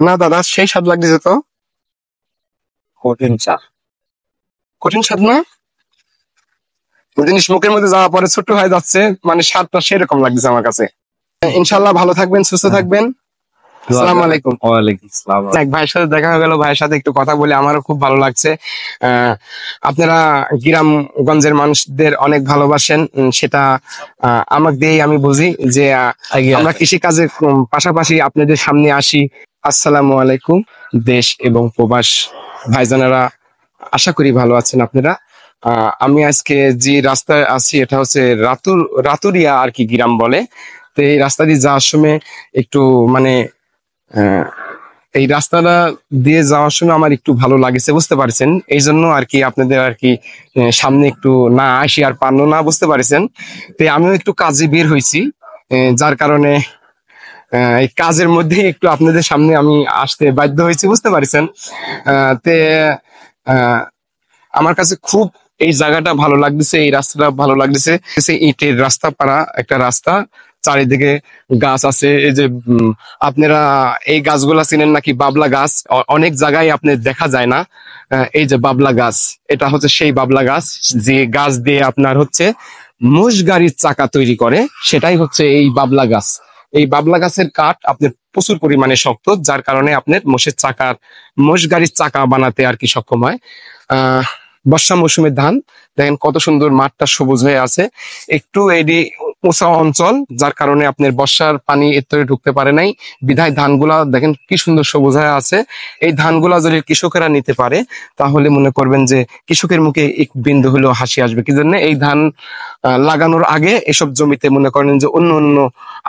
না দাদা, সেই স্বাদ লাগতেছে তো। কঠিন চা। কঠিন স্বাদ না, জিনিস মুখের মধ্যে যাওয়ার পরে ছোট্ট হয়ে যাচ্ছে, মানে স্বাদটা সেরকম লাগতেছে আমার কাছে। ইনশাল্লাহ ভালো থাকবেন, সুস্থ থাকবেন। আসসালামু আলাইকুম। ওয়ালাইকুম আসসালাম। এক ভাইয়ের সাথে দেখা হয়ে গেল, ভাইয়ের সাথে একটু কথা বলে আমারও খুব ভালো লাগছে। আপনারা গ্রামগঞ্জের মানুষদের অনেক ভালোবাসেন, সেটা আমাকে দিয়েই আমি বুঝি যে আমরা কৃষিকাজের পাশাপাশি আপনাদের সামনে আসি। আসসালামু আলাইকুম দেশ এবং প্রবাস ভাইজানেরা, আশা করি ভালো আছেন আপনারা। আমি আজকে যে রাস্তায় আছি এটা হচ্ছে রাতুরিয়া আর কি গ্রাম বলে। তো এই রাস্তা দিয়ে যাওয়ার সময় একটু মানে এই রাস্তাটা দিয়ে যাওয়ার সময় আমার একটু ভালো লাগছে, বুঝতে পারছেন। এই জন্য আর কি আপনাদের আর কি সামনে একটু না আসি আর পারলো না, বুঝতে পারছেন। তো আমিও একটু কাজে বের হয়েছি, যার কারণে এই কাজের মধ্যে একটু আপনাদের সামনে আমি আসতে বাধ্য হয়েছি, বুঝতে পারছেন। তে আমার কাছে খুব এই জায়গাটা ভালো লাগতেছে, এই রাস্তাটা ভালো লাগতেছে। ইটের রাস্তা পাড়া একটা রাস্তা, চারিদিকে গাছ আছে। এই যে আপনারা এই গাছগুলা চিনেন নাকি, বাবলা গাছ। অনেক জায়গায় আপনি দেখা যায় না। এই যে বাবলা গাছ, এটা হচ্ছে সেই বাবলা গাছ যে গাছ দিয়ে আপনার হচ্ছে মোষ গাড়ির চাকা তৈরি করে, সেটাই হচ্ছে এই বাবলা গাছ। এই বাবলা গাছের কাঠ আপনার প্রচুর পরিমাণে শক্ত, যার কারণে আপনার মোষ গাড়ির চাকা বানাতে আর কি সক্ষম হয়। বর্ষা মৌসুমের ধান দেখেন কত সুন্দর, মাঠটা সবুজ হয়ে আছে। একটু এটি উঁচা অঞ্চল, যার কারণে আপনার বর্ষার পানি এর ঢুকতে পারে নাই, বিধায় ধানগুলা দেখেন কি সুন্দর সবুজ হয়ে আছে। এই ধানগুলা যদি কৃষকেরা নিতে পারে তাহলে মনে করবেন যে কৃষকের মুখে এক বিন্দু হলেও হাসি আসবে। কি জন্য, এই ধান লাগানোর আগে এসব জমিতে মনে করেন যে অন্য অন্য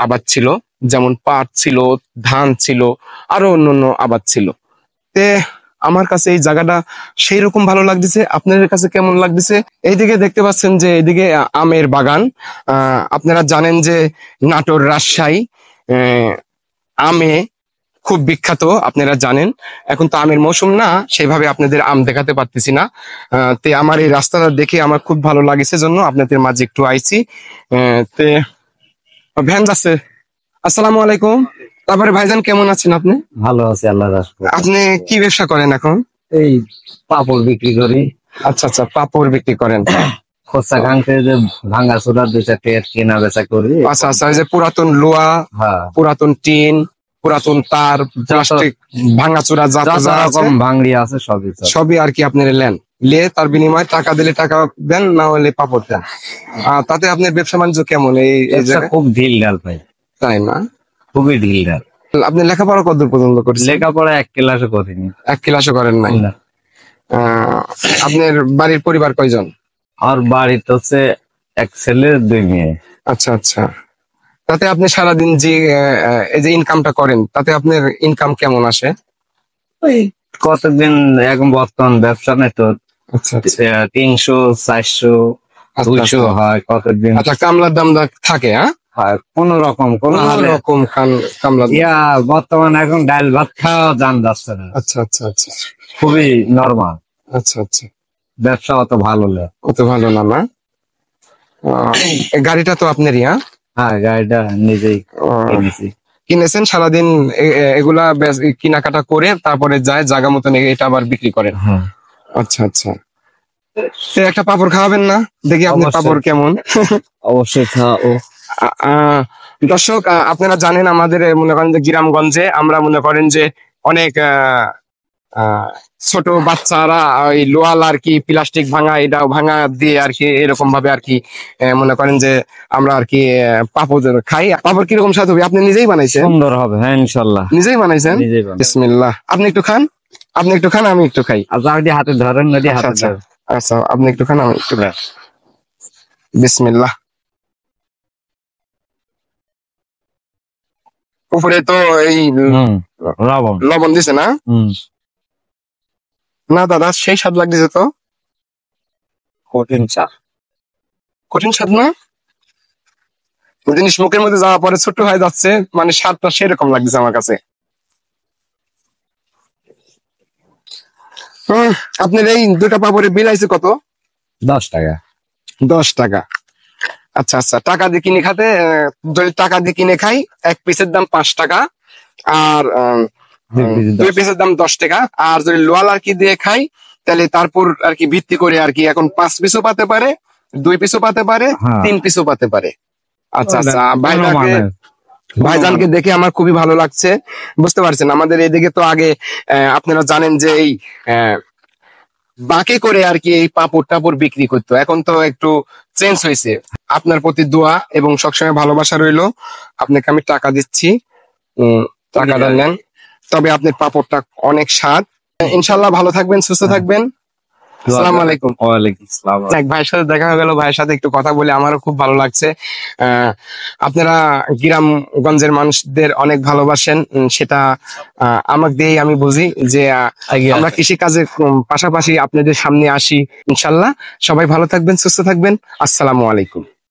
আবাদ ছিল, যেমন পাট ছিল, ধান ছিল, আরো অন্য অন্য আবাদ ছিল। তে আমার কাছে এই জায়গাটা সেই রকম ভালো লাগতেছে। আপনাদের কাছে কেমন লাগতেছে? এইদিকে দেখতে পাচ্ছেন যে এইদিকে আমের বাগান। আপনারা জানেন যে নাটোর, রাজশাহী আমে খুব বিখ্যাত, আপনারা জানেন। এখন তো আমের মৌসুম না, সেভাবে আপনাদের আম দেখাতে পারতেছি না। তে আমার এই রাস্তাটা দেখে আমার খুব ভালো লাগছে, জন্য আপনাদের মাঝে একটু আইছি। তে ভ্যান যাচ্ছে। আসসালামু আলাইকুম। তারপরে ভাইজান কেমন আছেন আপনি? ভালো আছি, আল্লাহ রাখবে। আপনি কি ব্যবসা করেন এখন? এই পাপড় বিক্রি করি। আচ্ছা আচ্ছা, পাপড় বিক্রি করেন। খোসা খানতে যে ভাঙা চোরা দুইটা টের কেনা বেচা করি। আচ্ছা আচ্ছা, এই যে পুরাতন লোহা, পুরাতন টিন, পুরাতন তার, প্লাস্টিক, ভাঙাচোরা যা রকম ভাঙড়ি আছে সবই আর কি আপনার লেন, তার বিনিময়ে টাকা দিলে টাকা দেন, না হলে পাপড় দেন। তাতে আপনার ব্যবসা বাণিজ্য কেমন? এই খুব ঢিল ঢাল ভাই। তাই না? খুবই ঢিল ঢাল। আপনি লেখাপড়া কতদূর পর্যন্ত করেছেন? লেখাপড়া 1 ক্লাসও করিনি। 1 ক্লাসও করেন নাই? আপনার বাড়ির পরিবার কয়জন? আর বাড়িতে হচ্ছে 1 ছেলে 2 মেয়ে। আচ্ছা আচ্ছা। তাতে আপনি সারাদিন যে এই যে ইনকামটা করেন, তাতে আপনার ইনকাম কেমন আসে? ওই কতদিন এখন বর্তমান ব্যবসা নেই তো। আচ্ছা আচ্ছা, 300 400 200 হয় কতদিন। আচ্ছা, কামলার দাম থাকে? কোন রকম কামলা বর্তমানে এখন ডাল ভাত খাওয়া জান যাচ্ছে না। আচ্ছা আচ্ছা আচ্ছা, খুবই নরমাল। আচ্ছা আচ্ছা, ব্যবসা অত ভালো না। অত ভালো না না? গাড়িটা তো আপনারই? হ্যাঁ, গাড়িটা নিজেই কিনেছেন। সারাদিন এগুলা কেনাকাটা করে তারপরে যায় জায়গা মতন এটা আবার বিক্রি করেন? আচ্ছা আচ্ছা। একটা পাপড় খাওয়াবেন না? দেখি আপনার পাপড় কেমন। অবশ্যই খাওয়াবো। দর্শক, আপনারা জানেন আমাদের মনে করেন যে গ্রামগঞ্জে আমরা মনে করেন যে অনেক ছোট বাচ্চারা ওই লোহাল আর কি, প্লাস্টিক ভাঙা, এটা ভাঙা দিয়ে আর কি এরকম ভাবে আর কি মনে করেন যে আমরা আর কি পাপড় খাই। পাপড় কিরকম স্বাদ হবে? আপনি নিজেই বানাইছেন? সুন্দর হবে, হ্যাঁ ইনশাল্লাহ। নিজেই বানাইছেন? বিসমিল্লাহ। আপনি একটু খান, আপনি একটু খান, আমি একটু খাই। আচ্ছা, হাতে ধরেন। আচ্ছা, আপনি একটু খান, আমি একটু খাই। বিসমিল্লাহ। উপরে তো এই লবণ দিছে না? না দাদা, সেই স্বাদ লাগতেছে তো। কঠিন চা। কঠিন স্বাদ না, জিনিস মুখের মধ্যে যাওয়ার পরে ছোট্ট হয়ে যাচ্ছে, মানে স্বাদটা সেরকম লাগতেছে আমার কাছে। আপনার এই 2টা পাপড়ের বিল আইছে কত? 10 টাকা। 10 টাকা। আচ্ছা আচ্ছা, টাকা দিয়ে কিনে খাতে, যদি টাকা দিয়ে কিনে খাই 1 পিসের দাম 5 টাকা, আর দুই পিসের দাম 10 টাকা। আর যদি লোয়াল আর কি দিয়ে খাই তাহলে তারপর আর কি ভিত্তি করে আর কি এখন 5 পিসও পাতে পারে, 2 পিসও পাতে পারে, 3 পিসও পাতে পারে। আচ্ছা আচ্ছা, ভাইজানকে দেখে আমার খুবই ভালো লাগছে। বুঝতে পারছেন আমাদের এদিকে তো আগে আপনারা জানেন যে এই বাঁকে করে আর কি এই পাপড় টাপড় বিক্রি করতো, এখন তো একটু চেঞ্জ হয়েছে। আপনার প্রতি দোয়া এবং সবসময় ভালোবাসা রইলো। আপনাকে আমি টাকা দিচ্ছি, টাকাটা নেন। তবে আপনার পাপড়টা অনেক স্বাদ। ইনশাল্লাহ ভালো থাকবেন, সুস্থ থাকবেন। আসসালামু আলাইকুম। ওয়ালাইকুম আসসালাম। এক ভাইয়ের সাথে দেখা হয়ে গেল, ভাইয়ের সাথে একটু কথা বলে আমারও খুব ভালো লাগছে। আপনারা গ্রামগঞ্জের মানুষদের অনেক ভালোবাসেন, সেটা আমাকে দিয়েই আমি বুঝি যে আমরা কৃষি কাজের পাশাপাশি আপনাদের সামনে আসি। ইনশাল্লাহ সবাই ভালো থাকবেন, সুস্থ থাকবেন। আসসালামু আলাইকুম।